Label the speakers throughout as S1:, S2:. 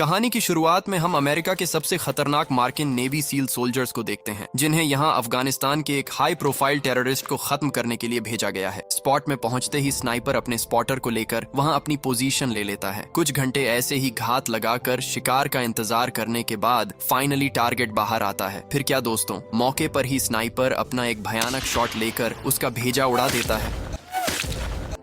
S1: कहानी की शुरुआत में हम अमेरिका के सबसे खतरनाक मार्किन नेवी सील सोल्जर्स को देखते हैं, जिन्हें यहाँ अफगानिस्तान के एक हाई प्रोफाइल टेररिस्ट को खत्म करने के लिए भेजा गया है। स्पॉट में पहुंचते ही स्नाइपर अपने स्पॉटर को लेकर वहां अपनी पोजीशन ले लेता है। कुछ घंटे ऐसे ही घात लगाकर शिकार का इंतजार करने के बाद फाइनली टारगेट बाहर आता है। फिर क्या दोस्तों, मौके पर ही स्नाइपर अपना एक भयानक शॉट लेकर उसका भेजा उड़ा देता है।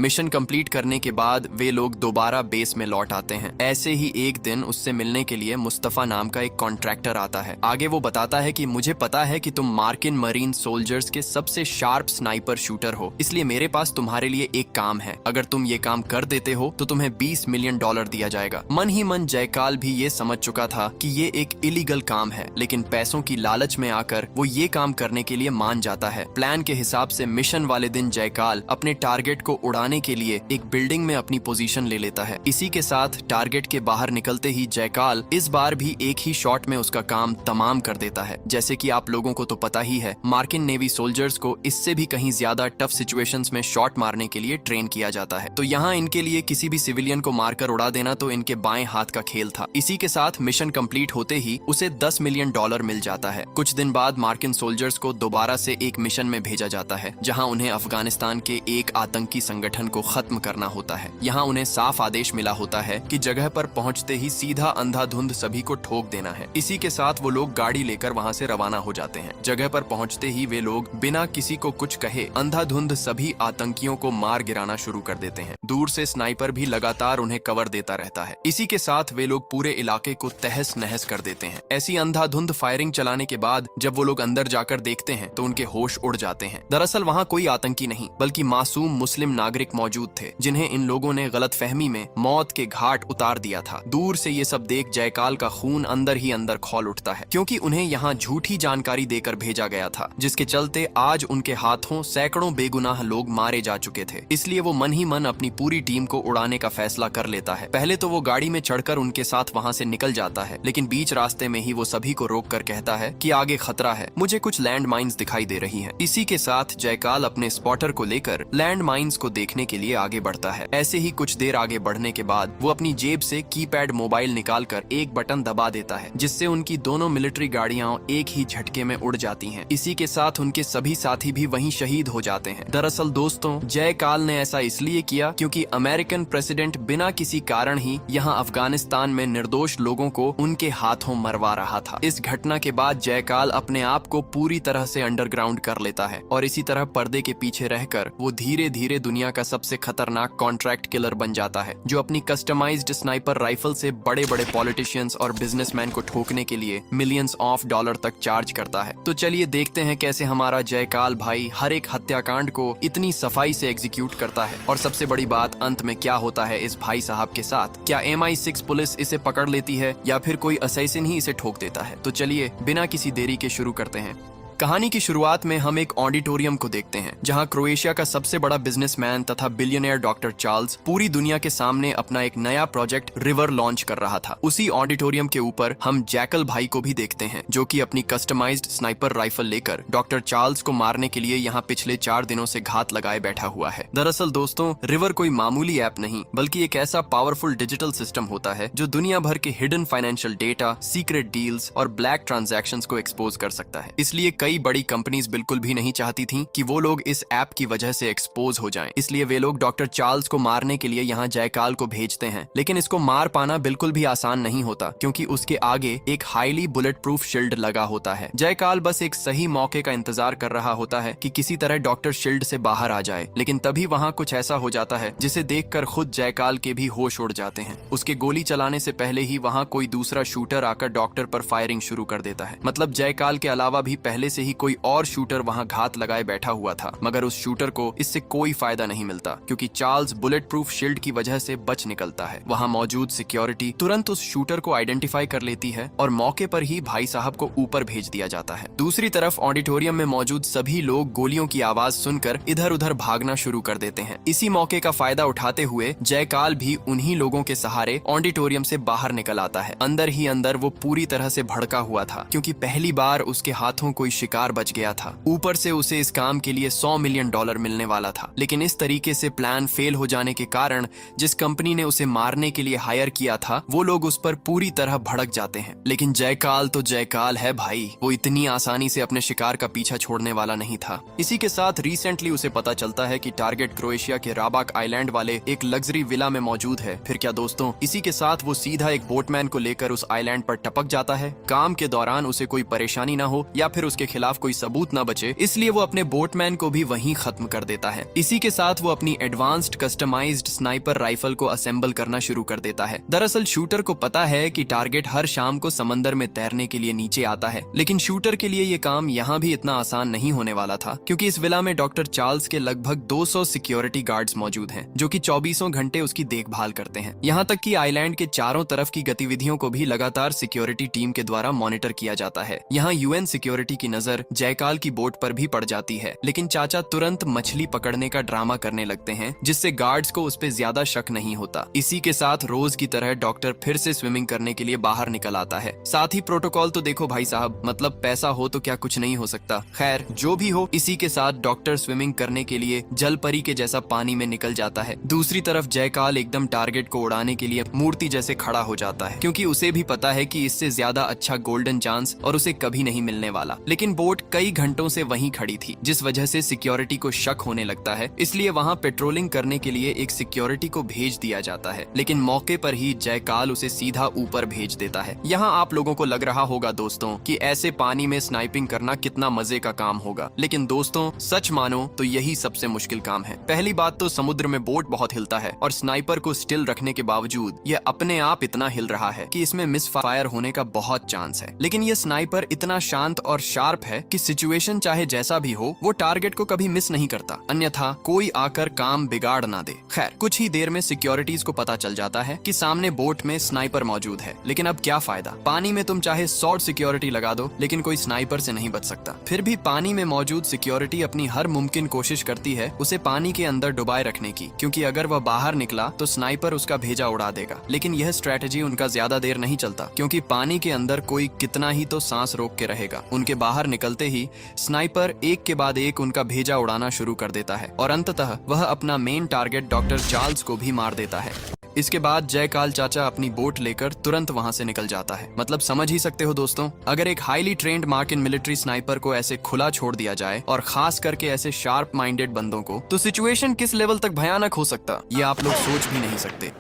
S1: मिशन कंप्लीट करने के बाद वे लोग दोबारा बेस में लौट आते हैं। ऐसे ही एक दिन उससे मिलने के लिए मुस्तफा नाम का एक कॉन्ट्रैक्टर आता है। आगे वो बताता है कि मुझे पता है कि तुम मार्किन मरीन सोल्जर्स के सबसे शार्प स्नाइपर शूटर हो, इसलिए मेरे पास तुम्हारे लिए एक काम है। अगर तुम ये काम कर देते हो तो तुम्हें $20 मिलियन दिया जाएगा। मन ही मन जयकाल भी ये समझ चुका था कि ये एक इलीगल काम है, लेकिन पैसों की लालच में आकर वो ये काम करने के लिए मान जाता है। प्लान के हिसाब से मिशन वाले दिन जयकाल अपने टारगेट को उड़ाने के लिए एक बिल्डिंग में अपनी पोजीशन ले लेता है। इसी के साथ टारगेट के बाहर निकलते ही जयकाल इस बार भी एक ही शॉट में उसका काम तमाम कर देता है। जैसे कि आप लोगों को तो पता ही है, मार्किन नेवी सोल्जर्स को इससे भी कहीं ज्यादा टफ सिचुएशंस में शॉट मारने के लिए ट्रेन किया जाता है। तो यहाँ इनके लिए किसी भी सिविलियन को मारकर उड़ा देना तो इनके बाएं हाथ का खेल था। इसी के साथ मिशन कंप्लीट होते ही उसे $10 मिलियन मिल जाता है। कुछ दिन बाद मार्किन सोल्जर्स को दोबारा से एक मिशन में भेजा जाता है, जहाँ उन्हें अफगानिस्तान के एक आतंकी संगठन को खत्म करना होता है। यहाँ उन्हें साफ आदेश मिला होता है कि जगह पर पहुंचते ही सीधा अंधाधुंध सभी को ठोक देना है। इसी के साथ वो लोग गाड़ी लेकर वहाँ से रवाना हो जाते हैं। जगह पर पहुंचते ही वे लोग बिना किसी को कुछ कहे अंधाधुंध सभी आतंकियों को मार गिराना शुरू कर देते हैं। दूर से स्नाइपर भी लगातार उन्हें कवर देता रहता है। इसी के साथ वे लोग पूरे इलाके को तहस नहस कर देते हैं। ऐसी अंधाधुंध फायरिंग चलाने के बाद जब वो लोग अंदर जाकर देखते हैं तो उनके होश उड़ जाते हैं। दरअसल वहाँ कोई आतंकी नहीं बल्कि मासूम मुस्लिम नागरिक मौजूद थे, जिन्हें इन लोगों ने गलतफहमी में मौत के घाट उतार दिया था। दूर से ये सब देख जयकाल का खून अंदर ही अंदर खौल उठता है, क्योंकि उन्हें यहाँ झूठी जानकारी देकर भेजा गया था, जिसके चलते आज उनके हाथों सैकड़ों बेगुनाह लोग मारे जा चुके थे। इसलिए वो मन ही मन अपनी पूरी टीम को उड़ाने का फैसला कर लेता है। पहले तो वो गाड़ी में चढ़कर उनके साथ वहाँ से निकल जाता है, लेकिन बीच रास्ते में ही वो सभी को रोक कर कहता है कि आगे खतरा है, मुझे कुछ लैंड माइन्स दिखाई दे रही हैं। इसी के साथ जयकाल अपने स्पॉटर को लेकर लैंड माइन्स को देखने के लिए आगे बढ़ता है। ऐसे ही कुछ देर आगे बढ़ने के बाद वो अपनी जेब से कीपैड मोबाइल निकालकर एक बटन दबा देता है, जिससे उनकी दोनों मिलिट्री गाड़ियां एक ही झटके में उड़ जाती हैं। इसी के साथ उनके सभी साथी भी वहीं शहीद हो जाते हैं। दरअसल दोस्तों, जयकाल ने ऐसा इसलिए किया क्योंकि अमेरिकन प्रेसिडेंट बिना किसी कारण ही यहाँ अफगानिस्तान में निर्दोष लोगों को उनके हाथों मरवा रहा था। इस घटना के बाद जयकाल अपने आप को पूरी तरह से अंडरग्राउंड कर लेता है और इसी तरह पर्दे के पीछे रहकर वो धीरे धीरे दुनिया का सबसे खतरनाक कॉन्ट्रैक्ट किलर बन जाता है, जो अपनी कस्टमाइज्ड स्नाइपर राइफल से बड़े बड़े पॉलिटिशियंस और बिजनेसमैन को ठोकने के लिए मिलियंस ऑफ डॉलर तक चार्ज करता है। तो चलिए देखते हैं कैसे हमारा जयकाल भाई हर एक हत्याकांड को इतनी सफाई से एग्जीक्यूट करता है। और सबसे बड़ी बात, अंत में क्या होता है इस भाई साहब के साथ। क्या MI6 पुलिस इसे पकड़ लेती है या फिर कोई असैसिन ही इसे ठोक देता है। तो चलिए बिना किसी देरी के शुरू करते हैं। कहानी की शुरुआत में हम एक ऑडिटोरियम को देखते हैं, जहां क्रोएशिया का सबसे बड़ा बिजनेसमैन तथा बिलियनियर डॉक्टर चार्ल्स पूरी दुनिया के सामने अपना एक नया प्रोजेक्ट रिवर लॉन्च कर रहा था। उसी ऑडिटोरियम के ऊपर हम जैकल भाई को भी देखते हैं, जो कि अपनी कस्टमाइज्ड स्नाइपर राइफल लेकर डॉक्टर चार्ल्स को मारने के लिए यहाँ पिछले 4 दिनों से घात लगाए बैठा हुआ है। दरअसल दोस्तों, रिवर कोई मामूली ऐप नहीं बल्कि एक ऐसा पावरफुल डिजिटल सिस्टम होता है जो दुनिया भर के hidden financial data, secret deals और ब्लैक ट्रांजैक्शंस को एक्सपोज कर सकता है। इसलिए कई बड़ी कंपनीज बिल्कुल भी नहीं चाहती थीं कि वो लोग इस ऐप की वजह से एक्सपोज हो जाएं। इसलिए वे लोग डॉक्टर चार्ल्स को मारने के लिए यहाँ जयकाल को भेजते हैं। लेकिन इसको मार पाना बिल्कुल भी आसान नहीं होता, क्योंकि उसके आगे एक हाईली बुलेट प्रूफ शील्ड लगा होता है। जयकाल बस एक सही मौके का इंतजार कर रहा होता है कि किसी तरह डॉक्टर शील्ड से बाहर आ जाए, लेकिन तभी वहाँ कुछ ऐसा हो जाता है जिसे देखकर खुद जयकाल के भी होश उड़ जाते हैं। उसके गोली चलाने से पहले ही वहाँ कोई दूसरा शूटर आकर डॉक्टर पर फायरिंग शुरू कर देता है। मतलब जयकाल के अलावा भी पहले से ही कोई और शूटर वहां घात लगाए बैठा हुआ था, मगर उस शूटर को इससे कोई फायदा नहीं मिलता, क्योंकि चार्ल्स बुलेट प्रूफ शील्ड की वजह से बच निकलता है। वहां मौजूद सिक्योरिटी तुरंत उस शूटर को आइडेंटिफाई कर लेती है और मौके पर ही भाई साहब को ऊपर भेज दिया जाता है। दूसरी तरफ ऑडिटोरियम में मौजूद सभी लोग गोलियों की आवाज सुनकर इधर उधर भागना शुरू कर देते हैं। इसी मौके का फायदा उठाते हुए जयकाल भी उन्हीं लोगों के सहारे ऑडिटोरियम से बाहर निकल आता है। अंदर ही अंदर वो पूरी तरह से भड़का हुआ था, क्योंकि पहली बार उसके हाथों कोई शिकार बच गया था। ऊपर से उसे इस काम के लिए $100 मिलियन मिलने वाला था। लेकिन इस तरीके से प्लान फेल हो जाने के कारण जिस कंपनी ने उसे मारने के लिए हायर किया था वो लोग उस पर पूरी तरह भड़क जाते हैं। लेकिन जयकाल तो जयकाल है भाई, वो इतनी आसानी से अपने शिकार का पीछा छोड़ने वाला नहीं था। इसी के साथ रिसेंटली उसे पता चलता है कि टारगेट क्रोएशिया के राबाक आइलैंड वाले एक लग्जरी विला में मौजूद है। फिर क्या दोस्तों, इसी के साथ वो सीधा एक बोटमैन को लेकर उस आइलैंड पर टपक जाता है। काम के दौरान उसे कोई परेशानी ना हो या फिर उसके खिलाफ कोई सबूत ना बचे, इसलिए वो अपने बोटमैन को भी वहीं खत्म कर देता है। इसी के साथ वो अपनी एडवांस्ड कस्टमाइज्ड स्नाइपर राइफल को असेंबल करना शुरू कर देता है। दरअसल शूटर को पता है कि टारगेट हर शाम को समंदर में तैरने के लिए नीचे आता है, लेकिन शूटर के लिए ये काम यहाँ भी इतना आसान नहीं होने वाला था, क्योंकि इस विला में डॉक्टर चार्ल्स के लगभग 200 सिक्योरिटी गार्ड्स मौजूद हैं, जो कि 24 घंटे उसकी देखभाल करते हैं। यहाँ तक कि आइलैंड के चारों तरफ की गतिविधियों को भी लगातार सिक्योरिटी टीम के द्वारा मॉनिटर किया जाता है। यहाँ यूएन सिक्योरिटी की नजर जयकाल की बोट पर भी पड़ जाती है, लेकिन चाचा तुरंत मछली पकड़ने का ड्रामा करने लगते हैं, जिससे गार्ड्स को उस पर ज्यादा शक नहीं होता। इसी के साथ रोज की तरह डॉक्टर फिर से स्विमिंग करने के लिए बाहर निकल आता है। साथ ही प्रोटोकॉल तो देखो भाई साहब, मतलब पैसा हो तो क्या कुछ नहीं हो सकता। खैर जो भी हो, इसी के साथ डॉक्टर स्विमिंग करने के लिए जल परी के जैसा पानी में निकल जाता है। दूसरी तरफ जयकाल एकदम टारगेट को उड़ाने के लिए मूर्ति जैसे खड़ा हो जाता है, क्योंकि उसे भी पता है कि इससे ज्यादा अच्छा गोल्डन चांस और उसे कभी नहीं मिलने वाला। लेकिन बोट कई घंटों से वहीं खड़ी थी, जिस वजह से सिक्योरिटी को शक होने लगता है। इसलिए वहां पेट्रोलिंग करने के लिए एक सिक्योरिटी को भेज दिया जाता है, लेकिन मौके पर ही जयकाल उसे सीधा ऊपर भेज देता है। यहाँ आप लोगों को लग रहा होगा दोस्तों कि ऐसे पानी में स्नाइपिंग करना कितना मजे का काम होगा, लेकिन दोस्तों सच मानो तो यही सबसे मुश्किल काम है। पहली बात तो समुद्र में बोट बहुत हिलता है और स्नाइपर को स्टिल रखने के बावजूद यह अपने आप इतना हिल रहा है कि इसमें मिस फायर होने का बहुत चांस है। लेकिन यह स्नाइपर इतना शांत और शार्प है कि सिचुएशन चाहे जैसा भी हो वो टारगेट को कभी मिस नहीं करता, अन्यथा कोई आकर काम बिगाड़ ना दे। खैर कुछ ही देर में सिक्योरिटीज को पता चल जाता है कि सामने बोट में स्नाइपर मौजूद है, लेकिन अब क्या फायदा, पानी में तुम चाहे 100 सिक्योरिटी लगा दो लेकिन कोई स्नाइपर से नहीं बच सकता। फिर भी पानी में मौजूद सिक्योरिटी अपनी हर मुमकिन कोशिश करती है उसे पानी के अंदर डुबाए रखने की, क्योंकि अगर वह बाहर निकला तो स्नाइपर उसका भेजा उड़ा देगा। लेकिन यह स्ट्रेटेजी उनका ज्यादा देर नहीं चलता, क्योंकि पानी के अंदर कोई कितना ही तो सांस रोक के रहेगा। उनके बाहर निकलते ही स्नाइपर एक के बाद एक उनका भेजा उड़ाना शुरू कर देता है और अंततः वह अपना मेन टारगेट डॉक्टर चार्ल्स को भी मार देता है। इसके बाद जयकाल चाचा अपनी बोट लेकर तुरंत वहां से निकल जाता है। मतलब समझ ही सकते हो दोस्तों, अगर एक highly trend mark in military sniper को ऐसे खुला छोड़ दिया जाए और खास करके ऐसे शार्प माइंडेड बंदों को, तो सिचुएशन किस लेवल तक भयानक हो सकता ये आप लोग सोच भी नहीं सकते।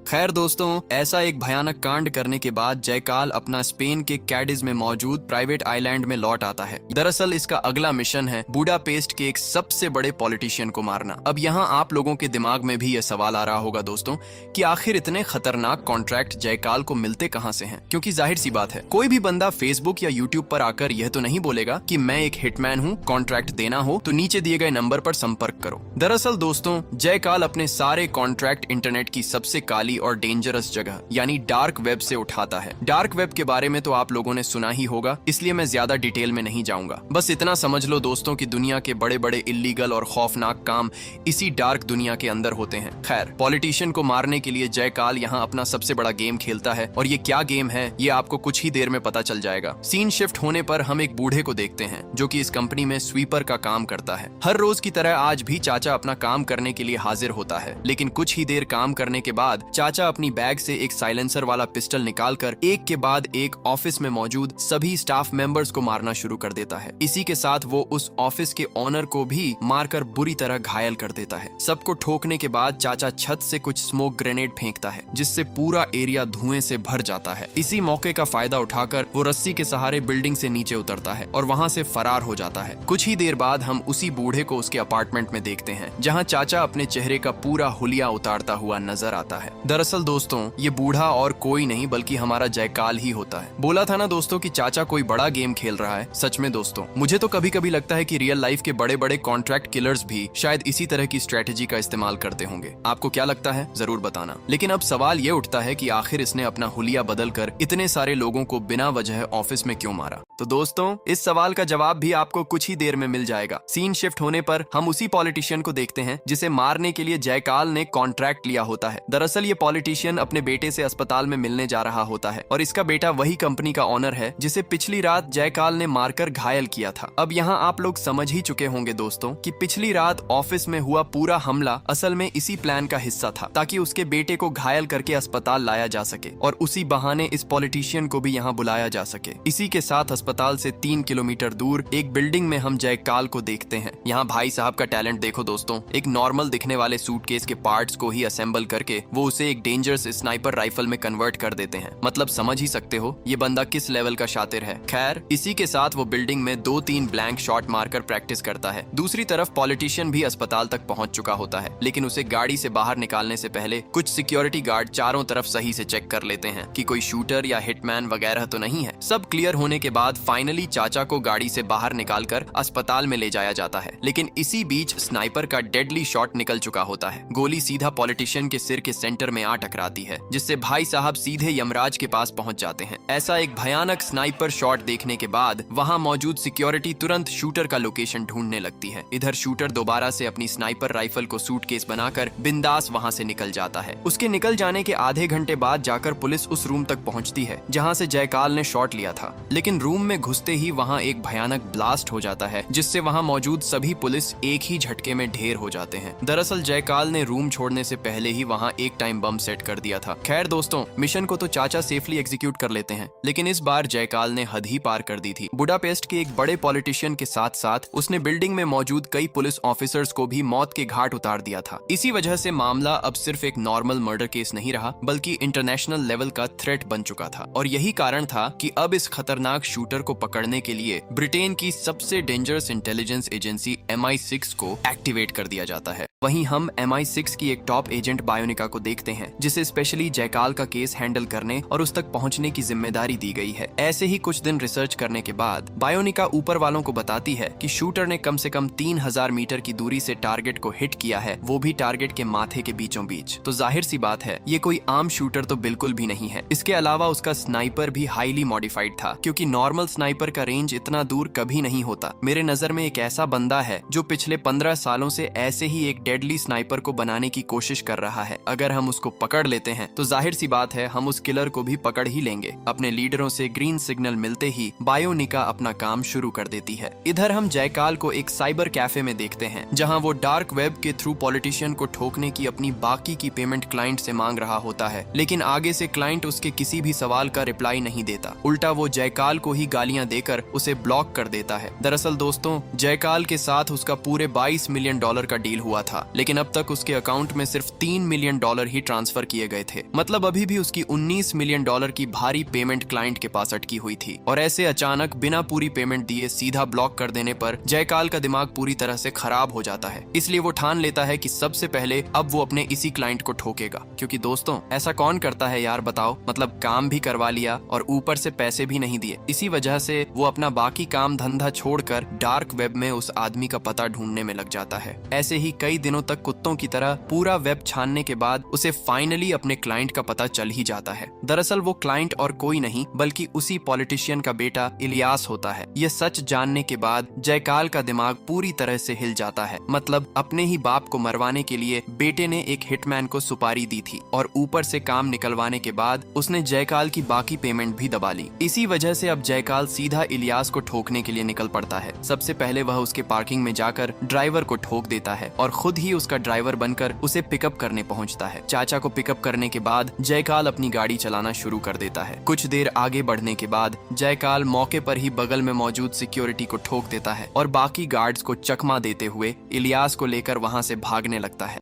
S1: खैर दोस्तों, ऐसा एक भयानक कांड करने के बाद जयकाल अपना स्पेन के कैडिज में मौजूद प्राइवेट आइलैंड में लौट आता है। दरअसल इसका अगला मिशन है बुडापेस्ट के एक सबसे बड़े पॉलिटिशियन को मारना। अब यहाँ आप लोगों के दिमाग में भी यह सवाल आ रहा होगा दोस्तों कि आखिर इतने खतरनाक कॉन्ट्रैक्ट जयकाल को मिलते कहाँ से हैं? क्योंकि जाहिर सी बात है, कोई भी बंदा फेसबुक या यूट्यूब पर आकर यह तो नहीं बोलेगा कि मैं एक हिटमैन हूँ, कॉन्ट्रैक्ट देना हो तो नीचे दिए गए नंबर पर संपर्क करो। दरअसल दोस्तों, जयकाल अपने सारे कॉन्ट्रैक्ट इंटरनेट की सबसे काली और डेंजरस जगह यानी डार्क वेब से उठाता है। डार्क वेब के बारे में तो आप लोगों ने सुना ही होगा, इसलिए मैं ज्यादा डिटेल में नहीं जाऊंगा। बस इतना समझ लो दोस्तों कि दुनिया के बड़े बड़े इल्लीगल और खौफनाक काम इसी डार्क दुनिया के अंदर होते हैं। खैर, पॉलिटिशियन को मारने के लिए जयकाल यहाँ अपना सबसे बड़ा गेम खेलता है, और ये क्या गेम है ये आपको कुछ ही देर में पता चल जाएगा। सीन शिफ्ट होने पर हम एक बूढ़े को देखते हैं जो कि इस कंपनी में स्वीपर का काम करता है। हर रोज की तरह आज भी चाचा अपना काम करने के लिए हाजिर होता है, लेकिन कुछ ही देर काम करने के बाद चाचा अपनी बैग से एक साइलेंसर वाला पिस्टल निकालकर एक के बाद एक ऑफिस में मौजूद सभी स्टाफ मेंबर्स को मारना शुरू कर देता है। इसी के साथ वो उस ऑफिस के ओनर को भी मारकर बुरी तरह घायल कर देता है। सबको ठोकने के बाद चाचा छत से कुछ स्मोक ग्रेनेड फेंकता है, जिससे पूरा एरिया धुएं से भर जाता है। इसी मौके का फायदा उठाकर वो रस्सी के सहारे बिल्डिंग से नीचे उतरता है और वहां से फरार हो जाता है। कुछ ही देर बाद हम उसी बूढ़े को उसके अपार्टमेंट में देखते हैं, जहाँ चाचा अपने चेहरे का पूरा हुलिया उतारता हुआ नजर आता है। दरअसल दोस्तों, ये बूढ़ा और कोई नहीं बल्कि हमारा जयकाल ही होता है। बोला था ना दोस्तों कि चाचा कोई बड़ा गेम खेल रहा है। सच में दोस्तों, मुझे तो कभी कभी लगता है कि रियल लाइफ के बड़े बड़े कॉन्ट्रैक्ट किलर्स भी शायद इसी तरह की स्ट्रेटेजी का इस्तेमाल करते होंगे। आपको क्या लगता है जरूर बताना। लेकिन अब सवाल ये उठता है कि आखिर इसने अपना हुलिया बदलकर इतने सारे लोगों को बिना वजह ऑफिस में क्यों मारा। तो दोस्तों, इस सवाल का जवाब भी आपको कुछ ही देर में मिल जाएगा। सीन शिफ्ट होने पर हम उसी पॉलिटिशियन को देखते हैं जिसे मारने के लिए जयकाल ने कॉन्ट्रैक्ट लिया होता है। दरअसल ये पॉलिटिशियन अपने बेटे से अस्पताल में मिलने जा रहा होता है और इसका बेटा वही कंपनी का ऑनर है जिसे पिछली रात जयकाल ने मारकर घायल किया था। अब यहाँ आप लोग समझ ही चुके होंगे दोस्तों कि पिछली रात ऑफिस में हुआ पूरा हमला असल में इसी प्लान का हिस्सा था, ताकि उसके बेटे को घायल करके अस्पताल लाया जा सके और उसी बहाने इस पॉलिटिशियन को भी यहाँ बुलाया जा सके। इसी के साथ अस्पताल से 3 किलोमीटर दूर एक बिल्डिंग में हम जयकाल को देखते हैं। यहाँ भाई साहब का टैलेंट देखो दोस्तों, एक नॉर्मल दिखने वाले सूटकेस के पार्ट्स को ही असेंबल करके वो उसे एक डेंजरस स्नाइपर राइफल में कन्वर्ट कर देते हैं। मतलब समझ ही सकते हो ये बंदा किस लेवल का शातिर है। खैर, इसी के साथ वो बिल्डिंग में 2-3 ब्लैंक शॉट मारकर प्रैक्टिस करता है। दूसरी तरफ पॉलिटिशियन भी अस्पताल तक पहुंच चुका होता है, लेकिन उसे गाड़ी से बाहर निकालने से पहले कुछ सिक्योरिटी गार्ड चारों तरफ सही से चेक कर लेते हैं कि कोई शूटर या हिटमैन वगैरह तो नहीं है। सब क्लियर होने के बाद फाइनली चाचा को गाड़ी से बाहर निकालकर अस्पताल में ले जाया जाता है, लेकिन इसी बीच स्नाइपर का डेडली शॉट निकल चुका होता है। गोली सीधा पॉलिटिशियन के सिर के सेंटर में आ टकराती है, जिससे भाई साहब सीधे यमराज के पास पहुंच जाते हैं। ऐसा एक भयानक स्नाइपर शॉट देखने के बाद वहां मौजूद सिक्योरिटी तुरंत शूटर का लोकेशन ढूंढने लगती है। इधर शूटर दोबारा से अपनी स्नाइपर राइफल को सूटकेस बनाकर बिंदास वहां से निकल जाता है। उसके निकल जाने के आधे घंटे बाद जाकर पुलिस उस रूम तक पहुंचती है जहां से जयकाल ने शॉट लिया था, लेकिन रूम में घुसते ही वहां एक भयानक ब्लास्ट हो जाता है, जिससे वहां मौजूद सभी पुलिस एक ही झटके में ढेर हो जाते हैं। दरअसल जयकाल ने रूम छोड़ने से पहले ही वहां एक टाइम बम सेट कर दिया था। खैर दोस्तों, मिशन को तो चाचा सेफली एग्जीक्यूट कर लेते हैं, लेकिन इस बार जयकाल ने हद ही पार कर दी थी। बुडापेस्ट के एक बड़े पॉलिटिशियन के साथ साथ उसने बिल्डिंग में मौजूद कई पुलिस ऑफिसर्स को भी मौत के घाट उतार दिया था। इसी वजह से मामला अब सिर्फ एक नॉर्मल मर्डर केस नहीं रहा, बल्कि इंटरनेशनल लेवल का थ्रेट बन चुका था। और यही कारण था कि अब इस खतरनाक शूटर को पकड़ने के लिए ब्रिटेन की सबसे डेंजरस इंटेलिजेंस एजेंसी MI6 को एक्टिवेट कर दिया जाता है। वहीं हम MI6 की एक टॉप एजेंट बायोनिका को देखते हैं, जिसे स्पेशली जयकाल का केस हैंडल करने और उस तक पहुंचने की जिम्मेदारी दी गई है। ऐसे ही कुछ दिन रिसर्च करने के बाद बायोनिका ऊपर वालों को बताती है कि शूटर ने कम से कम 3000 मीटर की दूरी से टारगेट को हिट किया है, वो भी टारगेट के माथे के बीचों बीच। तो जाहिर सी बात है ये कोई आम शूटर तो बिल्कुल भी नहीं है। इसके अलावा उसका स्नाइपर भी हाईली मॉडिफाइड था, क्योंकि नॉर्मल स्नाइपर का रेंज इतना दूर कभी नहीं होता। मेरे नजर में एक ऐसा बंदा है जो पिछले 15 सालों से ऐसे ही एक डेडली स्नाइपर को बनाने की कोशिश कर रहा है। अगर हम उसको पकड़ लेते हैं तो जाहिर सी बात है हम उस किलर को भी पकड़ ही लेंगे। अपने लीडरों से ग्रीन सिग्नल मिलते ही बायोनिका अपना काम शुरू कर देती है। इधर हम जयकाल को एक साइबर कैफे में देखते हैं, जहां वो डार्क वेब के थ्रू पॉलिटिशियन को ठोकने की अपनी बाकी की पेमेंट क्लाइंट से मांग रहा होता है, लेकिन आगे से क्लाइंट उसके किसी भी सवाल का रिप्लाई नहीं देता। उल्टा वो जयकाल को ही गालियां देकर उसे ब्लॉक कर देता है। दरअसल दोस्तों, जयकाल के साथ उसका पूरे $22 मिलियन का डील हुआ था, लेकिन अब तक उसके अकाउंट में सिर्फ $3 मिलियन ही ट्रांसफर किए गए थे। मतलब अभी भी उसकी $19 मिलियन की भारी पेमेंट क्लाइंट के पास अटकी हुई थी। और ऐसे अचानक बिना पूरी पेमेंट दिए सीधा ब्लॉक कर देने पर जयकाल का दिमाग पूरी तरह से खराब हो जाता है। इसलिए वो ठान लेता है कि सबसे पहले अब वो अपने इसी क्लाइंट को ठोकेगा, क्योंकि दोस्तों ऐसा कौन करता है यार, बताओ। मतलब काम भी करवा लिया और ऊपर से पैसे भी नहीं दिए। इसी वजह से वो अपना बाकी काम धंधा छोड़कर डार्क वेब में उस आदमी का पता ढूंढने में लग जाता है। ऐसे ही कई दिनों तक कुत्तों की तरह पूरा वेब छानने के बाद उसे फाइनली अपने क्लाइंट का पता चल ही जाता है। दरअसल वो क्लाइंट और कोई नहीं बल्कि उसी पॉलिटिशियन का बेटा इलियास होता है। यह सच जानने के बाद जयकाल का दिमाग पूरी तरह से हिल जाता है। मतलब अपने ही बाप को मरवाने के लिए बेटे ने एक हिटमैन को सुपारी दी थी और ऊपर से काम निकलवाने के बाद उसने जयकाल की बाकी पेमेंट भी दबा ली। इसी वजह से अब जयकाल सीधा इलियास को ठोकने के लिए निकल पड़ता है। सबसे पहले वह उसके पार्किंग में जाकर ड्राइवर को ठोक देता है और खुद ही उसका ड्राइवर बनकर उसे पिकअप करने पहुंचता है। चाचा को पिकअप करने के बाद जयकाल अपनी गाड़ी चलाना शुरू कर देता है। कुछ देर आगे बढ़ने के बाद जयकाल मौके पर ही बगल में मौजूद सिक्योरिटी को ठोक देता है और बाकी गार्ड्स को चकमा देते हुए इलियास को लेकर वहां से भागने लगता है।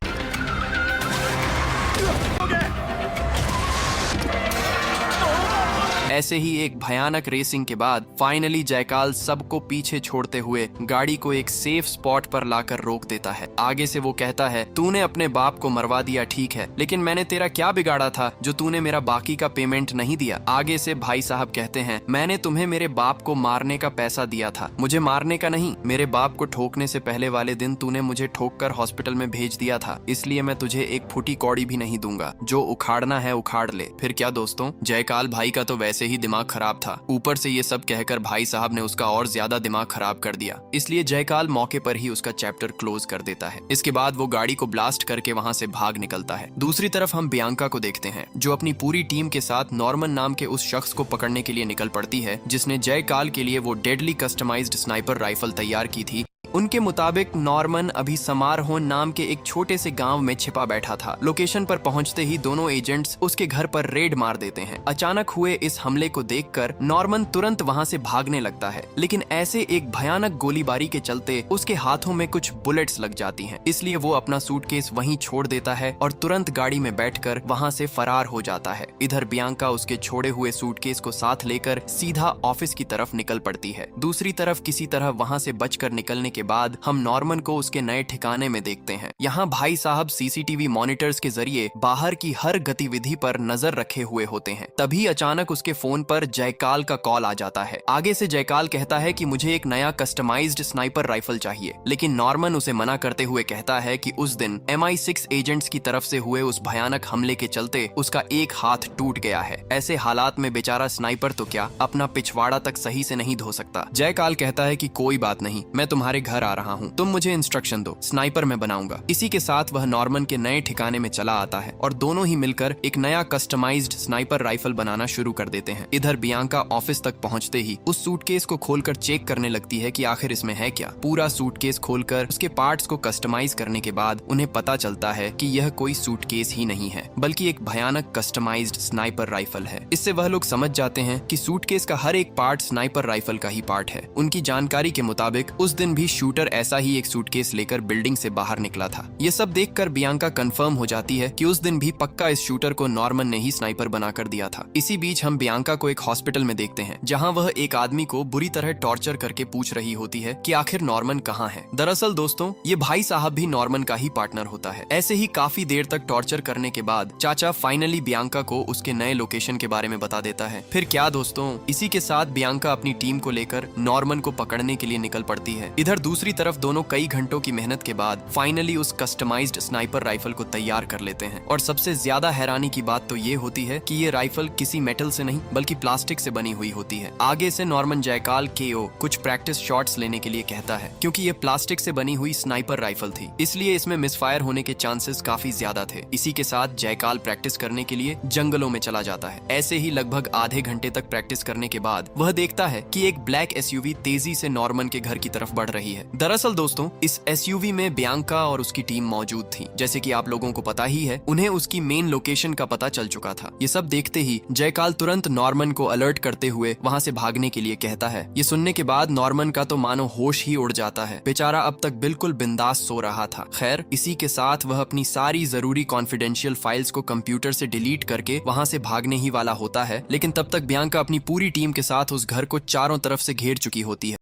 S1: ऐसे ही एक भयानक रेसिंग के बाद फाइनली जयकाल सबको पीछे छोड़ते हुए गाड़ी को एक सेफ स्पॉट पर लाकर रोक देता है। आगे से वो कहता है, तूने अपने बाप को मरवा दिया ठीक है, लेकिन मैंने तेरा क्या बिगाड़ा था जो तूने मेरा बाकी का पेमेंट नहीं दिया। आगे से भाई साहब कहते हैं, मैंने तुम्हें मेरे बाप को मारने का पैसा दिया था, मुझे मारने का नहीं। मेरे बाप को ठोकने से पहले वाले दिन तूने मुझे ठोक कर हॉस्पिटल में भेज दिया था, इसलिए मैं तुझे एक फूटी कौड़ी भी नहीं दूंगा। जो उखाड़ना है उखाड़ ले। फिर क्या दोस्तों, जयकाल भाई का तो वैसे से ही दिमाग खराब था, ऊपर से ये सब कहकर भाई साहब ने उसका और ज्यादा दिमाग खराब कर दिया। इसलिए जयकाल मौके पर ही उसका चैप्टर क्लोज कर देता है। इसके बाद वो गाड़ी को ब्लास्ट करके वहां से भाग निकलता है। दूसरी तरफ हम बियांका को देखते हैं, जो अपनी पूरी टीम के साथ नॉर्मन नाम के उस शख्स को पकड़ने के लिए निकल पड़ती है जिसने जयकाल के लिए वो डेडली कस्टमाइज्ड स्नाइपर राइफल तैयार की थी। उनके मुताबिक नॉर्मन अभी समारहोन नाम के एक छोटे से गांव में छिपा बैठा था। लोकेशन पर पहुंचते ही दोनों एजेंट्स उसके घर पर रेड मार देते हैं। अचानक हुए इस हमले को देखकर नॉर्मन तुरंत वहां से भागने लगता है, लेकिन ऐसे एक भयानक गोलीबारी के चलते उसके हाथों में कुछ बुलेट्स लग जाती हैं। इसलिए वो अपना सूटकेस वहीं छोड़ देता है और तुरंत गाड़ी में बैठकर वहां से फरार हो जाता है। इधर बियांका उसके छोड़े हुए सूटकेस को साथ लेकर सीधा ऑफिस की तरफ निकल पड़ती है। दूसरी तरफ किसी तरह वहां से बचकर निकलने के बाद हम नॉर्मन को उसके नए ठिकाने में देखते हैं। यहाँ भाई साहब सीसीटीवी मॉनिटर्स के जरिए बाहर की हर गतिविधि पर नजर रखे हुए होते हैं। तभी अचानक उसके फोन पर जयकाल का कॉल आ जाता है। आगे से जयकाल कहता है कि मुझे एक नया कस्टमाइज्ड स्नाइपर राइफल चाहिए, लेकिन नॉर्मन उसे मना करते हुए कहता है कि उस दिन MI6 एजेंट्स की तरफ से हुए उस भयानक हमले के चलते उसका एक हाथ टूट गया है। ऐसे हालात में बेचारा स्नाइपर तो क्या अपना पिछवाड़ा तक सही से नहीं धो सकता। जयकाल कहता है कि कोई बात नहीं, मैं तुम्हारे घर आ रहा हूँ, तुम मुझे इंस्ट्रक्शन दो, स्नाइपर मैं बनाऊंगा। इसी के साथ वह नॉर्मन के नए ठिकाने में चला आता है और दोनों ही मिलकर एक नया कस्टमाइज्ड स्नाइपर राइफल बनाना शुरू कर देते हैं। इधर बियांका ऑफिस तक पहुंचते ही उस सूटकेस को खोलकर चेक करने लगती है कि आखिर इसमें है क्या। पूरा सूटकेस खोलकर उसके पार्ट्स को कस्टमाइज करने के बाद उन्हें पता चलता है कि यह कोई सूटकेस ही नहीं है, बल्कि एक भयानक कस्टमाइज्ड स्नाइपर राइफल है। इससे वह लोग समझ जाते हैं कि सूटकेस का हर एक पार्ट स्नाइपर राइफल का ही पार्ट है। उनकी जानकारी के मुताबिक उस दिन भी शूटर ऐसा ही एक सूटकेस लेकर बिल्डिंग से बाहर निकला था। ये सब देखकर बियांका कंफर्म हो जाती है कि उस दिन भी पक्का इस शूटर को नॉर्मन ने ही स्नाइपर बनाकर दिया था। इसी बीच हम बियांका को एक हॉस्पिटल में देखते हैं, जहां वह एक आदमी को बुरी तरह टॉर्चर करके पूछ रही होती है कि आखिर नॉर्मन कहाँ है। दरअसल दोस्तों, ये भाई साहब भी नॉर्मन का ही पार्टनर होता है। ऐसे ही काफी देर तक टॉर्चर करने के बाद चाचा फाइनली बियांका को उसके नए लोकेशन के बारे में बता देता है। फिर क्या दोस्तों, इसी के साथ बियांका अपनी टीम को लेकर नॉर्मन को पकड़ने के लिए निकल पड़ती है। इधर दूसरी तरफ दोनों कई घंटों की मेहनत के बाद फाइनली उस कस्टमाइज्ड स्नाइपर राइफल को तैयार कर लेते हैं। और सबसे ज्यादा हैरानी की बात तो ये होती है कि ये राइफल किसी मेटल से नहीं बल्कि प्लास्टिक से बनी हुई होती है। आगे से नॉर्मन जयकाल KO कुछ प्रैक्टिस शॉट्स लेने के लिए कहता है, क्योंकि ये प्लास्टिक से बनी हुई स्नाइपर राइफल थी, इसलिए इसमें मिसफायर होने के चांसेस काफी ज्यादा थे। इसी के साथ जयकाल प्रैक्टिस करने के लिए जंगलों में चला जाता है। ऐसे ही लगभग आधे घंटे तक प्रैक्टिस करने के बाद वह देखता है कि एक ब्लैक SUV तेजी से नॉर्मन के घर की तरफ बढ़ रही है। दरअसल दोस्तों, इस SUV में बियांका और उसकी टीम मौजूद थी। जैसे कि आप लोगों को पता ही है, उन्हें उसकी मेन लोकेशन का पता चल चुका था। ये सब देखते ही जयकाल तुरंत नॉर्मन को अलर्ट करते हुए वहां से भागने के लिए कहता है। ये सुनने के बाद नॉर्मन का तो मानो होश ही उड़ जाता है। बेचारा अब तक बिल्कुल बिंदास सो रहा था। खैर, इसी के साथ वह अपनी सारी जरूरी कॉन्फिडेंशियल फाइल्स को कंप्यूटर से डिलीट करके वहां से भागने ही वाला होता है, लेकिन तब तक बियांका अपनी पूरी टीम के साथ उस घर को चारों तरफ से घेर चुकी होती है।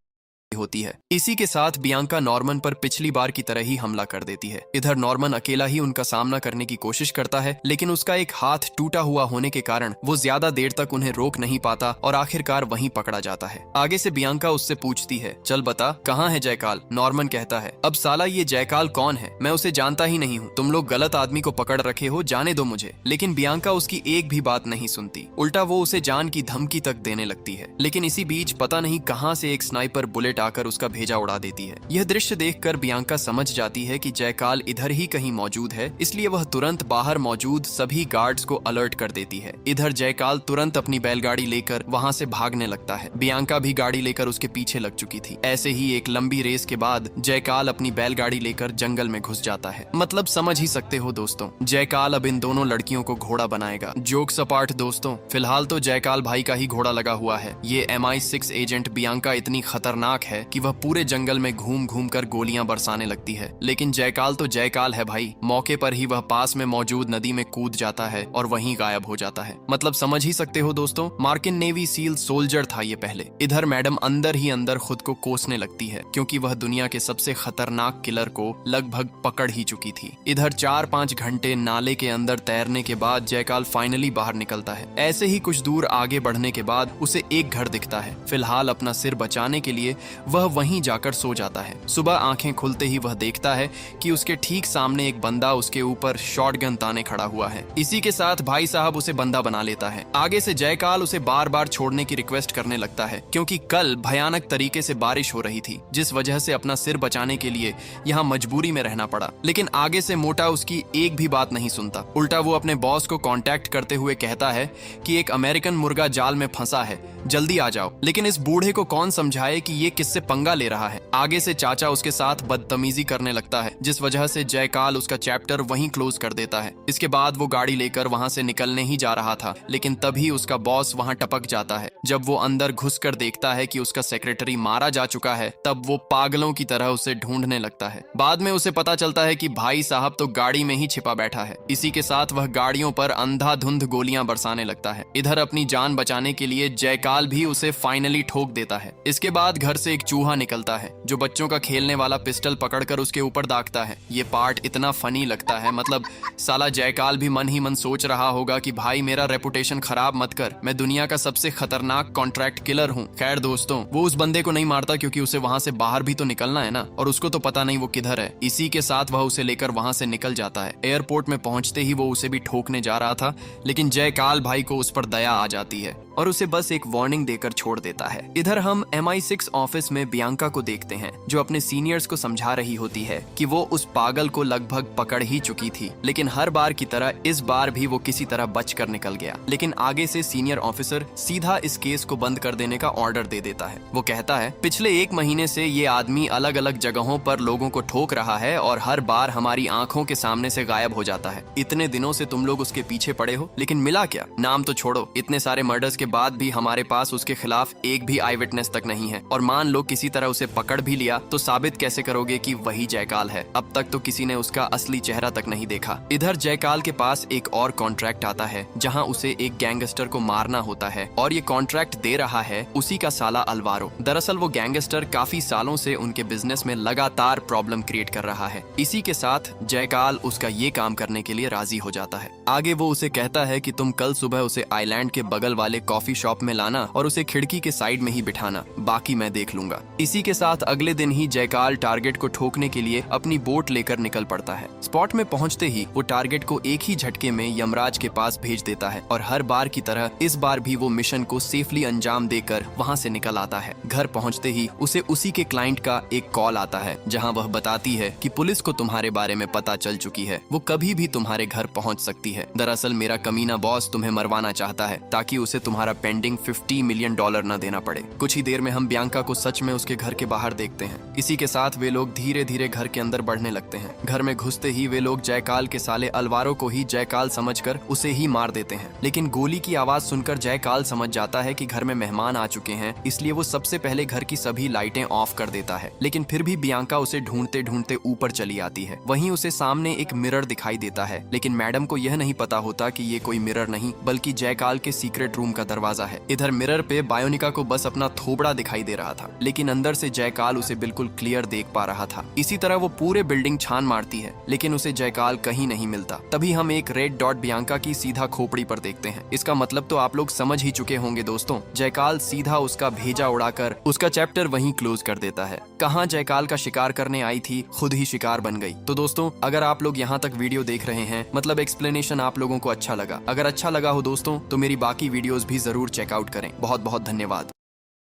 S1: इसी के साथ बियांका नॉर्मन पर पिछली बार की तरह ही हमला कर देती है। इधर नॉर्मन अकेला ही उनका सामना करने की कोशिश करता है, लेकिन उसका एक हाथ टूटा हुआ होने के कारण वो ज्यादा देर तक उन्हें रोक नहीं पाता और आखिरकार वहीं पकड़ा जाता है। आगे से बियांका उससे पूछती है, चल बता कहाँ है जयकाल। नॉर्मन कहता है, अब साला ये जयकाल कौन है, मैं उसे जानता ही नहीं हूँ। तुम लोग गलत आदमी को पकड़ रखे हो, जाने दो मुझे। लेकिन बियांका उसकी एक भी बात नहीं सुनती, उल्टा वो उसे जान की धमकी तक देने लगती है। लेकिन इसी बीच पता नहीं कहाँ से एक स्नाइपर बुलेट आकर उसका भेजा उड़ा देती है। यह दृश्य देखकर बियांका समझ जाती है कि जयकाल इधर ही कहीं मौजूद है, इसलिए वह तुरंत बाहर मौजूद सभी गार्ड्स को अलर्ट कर देती है। इधर जयकाल तुरंत अपनी बैलगाड़ी लेकर वहां से भागने लगता है। बियांका भी गाड़ी लेकर उसके पीछे लग चुकी थी। ऐसे ही एक लंबी रेस के बाद जयकाल अपनी बैलगाड़ी लेकर जंगल में घुस जाता है। मतलब समझ ही सकते हो दोस्तों, जयकाल अब इन दोनों लड़कियों को घोड़ा बनाएगा। जोक्स अपार्ट दोस्तों, फिलहाल तो जयकाल भाई का ही घोड़ा लगा हुआ है। ये MI6 एजेंट बियांका इतनी खतरनाक है कि वह पूरे जंगल में घूम घूम कर गोलियां बरसाने लगती है। लेकिन जयकाल तो जयकाल है भाई। मौके पर ही वह पास में मौजूद नदी में कूद जाता है और वहीं गायब हो जाता है। मतलब समझ ही सकते हो दोस्तों, मार्किन नेवी सील सोल्जर था ये पहले। इधर मैडम अंदर ही अंदर खुद को कोसने लगती है, क्योंकि वह दुनिया के सबसे खतरनाक किलर को लगभग पकड़ ही चुकी थी। इधर 4-5 घंटे नाले के अंदर तैरने के बाद जयकाल फाइनली बाहर निकलता है। ऐसे ही कुछ दूर आगे बढ़ने के बाद उसे एक घर दिखता है। फिलहाल अपना सिर बचाने के लिए वह वहीं जाकर सो जाता है। सुबह आंखें खुलते ही वह देखता है कि उसके ठीक सामने एक बंदा उसके ऊपर शॉटगन ताने खड़ा हुआ है। इसी के साथ भाई साहब उसे बंदा बना लेता है। आगे से जयकाल उसे बार बार छोड़ने की रिक्वेस्ट करने लगता है, क्योंकि कल भयानक तरीके से बारिश हो रही थी, जिस वजह से अपना सिर बचाने के लिए यहाँ मजबूरी में रहना पड़ा। लेकिन आगे से मोटा उसकी एक भी बात नहीं सुनता। उल्टा वो अपने बॉस को कांटेक्ट करते हुए कहता है कि एक अमेरिकन मुर्गा जाल में फंसा है, जल्दी आ जाओ। लेकिन इस बूढ़े को कौन समझाए कि ये किससे पंगा ले रहा है। आगे से चाचा उसके साथ बदतमीजी करने लगता है, जिस वजह से जयकाल उसका चैप्टर वहीं क्लोज कर देता है। इसके बाद वो गाड़ी लेकर वहां से निकलने ही जा रहा था, लेकिन तभी उसका बॉस वहां टपक जाता है। जब वो अंदर घुसकर देखता है कि उसका सेक्रेटरी मारा जा चुका है, तब वो पागलों की तरह उसे ढूंढने लगता है। बाद में उसे पता चलता है कि भाई साहब तो गाड़ी में ही छिपा बैठा है। इसी के साथ वह गाड़ियों पर अंधाधुंध गोलियां बरसाने लगता है। इधर अपनी जान बचाने के लिए जयकाल भी उसे फाइनली ठोक देता है। इसके बाद घर से एक चूहा निकलता है, जो बच्चों का खेलने वाला पिस्टल पकड़कर उसके ऊपर दागता है। ये पार्ट इतना फनी लगता है, मतलब साला जयकाल भी मन ही मन सोच रहा होगा कि भाई मेरा रेपुटेशन खराब मत कर, मैं दुनिया का सबसे खतरनाक कॉन्ट्रैक्ट किलर हूँ। खैर दोस्तों, वो उस बंदे को नहीं मारता क्योंकि उसे वहां से बाहर भी तो निकलना है ना, और उसको तो पता नहीं वो किधर है। इसी के साथ वह उसे लेकर वहां से निकल जाता है। एयरपोर्ट में पहुंचते ही वो उसे भी ठोकने जा रहा था, लेकिन जयकाल भाई को उस पर दया आ जाती है और उसे बस एक वार्निंग देकर छोड़ देता है। इधर हम MI6 ऑफिस में बियांका को देखते हैं, जो अपने सीनियर्स को समझा रही होती है कि वो उस पागल को लगभग पकड़ ही चुकी थी, लेकिन हर बार की तरह इस बार भी वो किसी तरह बचकर निकल गया। लेकिन आगे से सीनियर ऑफिसर सीधा इस केस को बंद कर देने का ऑर्डर दे देता है। वो कहता है, पिछले 1 महीने से ये आदमी अलग अलग जगहों पर लोगों को ठोक रहा है और हर बार हमारी आंखों के सामने से गायब हो जाता है। इतने दिनों से तुम लोग उसके पीछे पड़े हो, लेकिन मिला क्या? नाम तो छोड़ो, इतने सारे मर्डर्स के बाद भी हमारे पास उसके खिलाफ एक भी आई विटनेस तक नहीं है। और मान लो किसी तरह उसे पकड़ भी लिया तो साबित कैसे करोगे कि वही जयकाल है? अब तक तो किसी ने उसका असली चेहरा तक नहीं देखा। इधर जयकाल के पास एक और कॉन्ट्रैक्ट आता है, जहां उसे एक गैंगस्टर को मारना होता है, और ये कॉन्ट्रैक्ट दे रहा है उसी का साला अल्वारो। दरअसल वो गैंगस्टर काफी सालों से उनके बिजनेस में लगातार प्रॉब्लम क्रिएट कर रहा है। इसी के साथ जयकाल उसका ये काम करने के लिए राजी हो जाता है। आगे वो उसे कहता है कि तुम कल सुबह उसे आइलैंड के बगल वाले कॉफी शॉप में लाना और उसे खिड़की के साइड में ही बिठाना, बाकी मैं देख लूंगा। इसी के साथ अगले दिन ही जयकाल टारगेट को ठोकने के लिए अपनी बोट लेकर निकल पड़ता है। स्पॉट में पहुंचते ही वो टारगेट को एक ही झटके में यमराज के पास भेज देता है, और हर बार की तरह इस बार भी वो मिशन को सेफली अंजाम देकर वहां से निकल आता है। घर पहुंचते ही उसे उसी के क्लाइंट का एक कॉल आता है, जहां वह बताती है कि पुलिस को तुम्हारे बारे में पता चल चुकी है, वो कभी भी तुम्हारे घर पहुंच सकती है। दरअसल मेरा कमीना बॉस तुम्हें मरवाना चाहता है, ताकि उसे तुम्हारा पेंडिंग $50 मिलियन न देना पड़े। कुछ ही देर में हम बियांका को सच में उसके घर के बाहर देखते हैं। इसी के साथ वे लोग धीरे धीरे घर के अंदर बढ़ने लगते हैं। घर में घुसते ही वे लोग जयकाल के साले अल्वारो को ही जयकाल समझकर उसे ही मार देते हैं। लेकिन गोली की आवाज सुनकर जयकाल समझ जाता है कि घर में मेहमान आ चुके हैं, इसलिए वो सबसे पहले घर की सभी लाइटें ऑफ कर देता है। लेकिन फिर भी बियांका उसे ढूंढते ढूंढते ऊपर चली आती है। वहीं उसे सामने एक मिरर दिखाई देता है, लेकिन मैडम को यह नहीं पता होता कि ये कोई मिरर नहीं बल्कि जयकाल के सीक्रेट रूम का दरवाजा है। इधर मिरर पे बायोनिका को बस अपना थोबड़ा दिखाई दे रहा था, लेकिन अंदर से जयकाल उसे बिल्कुल क्लियर देख पा रहा था। इसी तरह वो पूरे बिल्डिंग छान मारती है, लेकिन उसे जयकाल कहीं नहीं मिलता। तभी हम एक रेड डॉट बियांका की सीधा खोपड़ी पर देखते हैं। इसका मतलब तो आप लोग समझ ही चुके होंगे दोस्तों, जयकाल सीधा उसका भेजा उड़ाकर उसका चैप्टर वहीं क्लोज कर देता है। कहाँ जयकाल का शिकार करने आई थी, खुद ही शिकार बन गई। तो दोस्तों, अगर आप लोग यहाँ तक वीडियो देख रहे हैं, मतलब एक्सप्लेनेशन आप लोगों को अच्छा लगा। अगर अच्छा लगा हो दोस्तों, तो मेरी बाकी वीडियोस भी जरूर चेकआउट करें। बहुत बहुत धन्यवाद।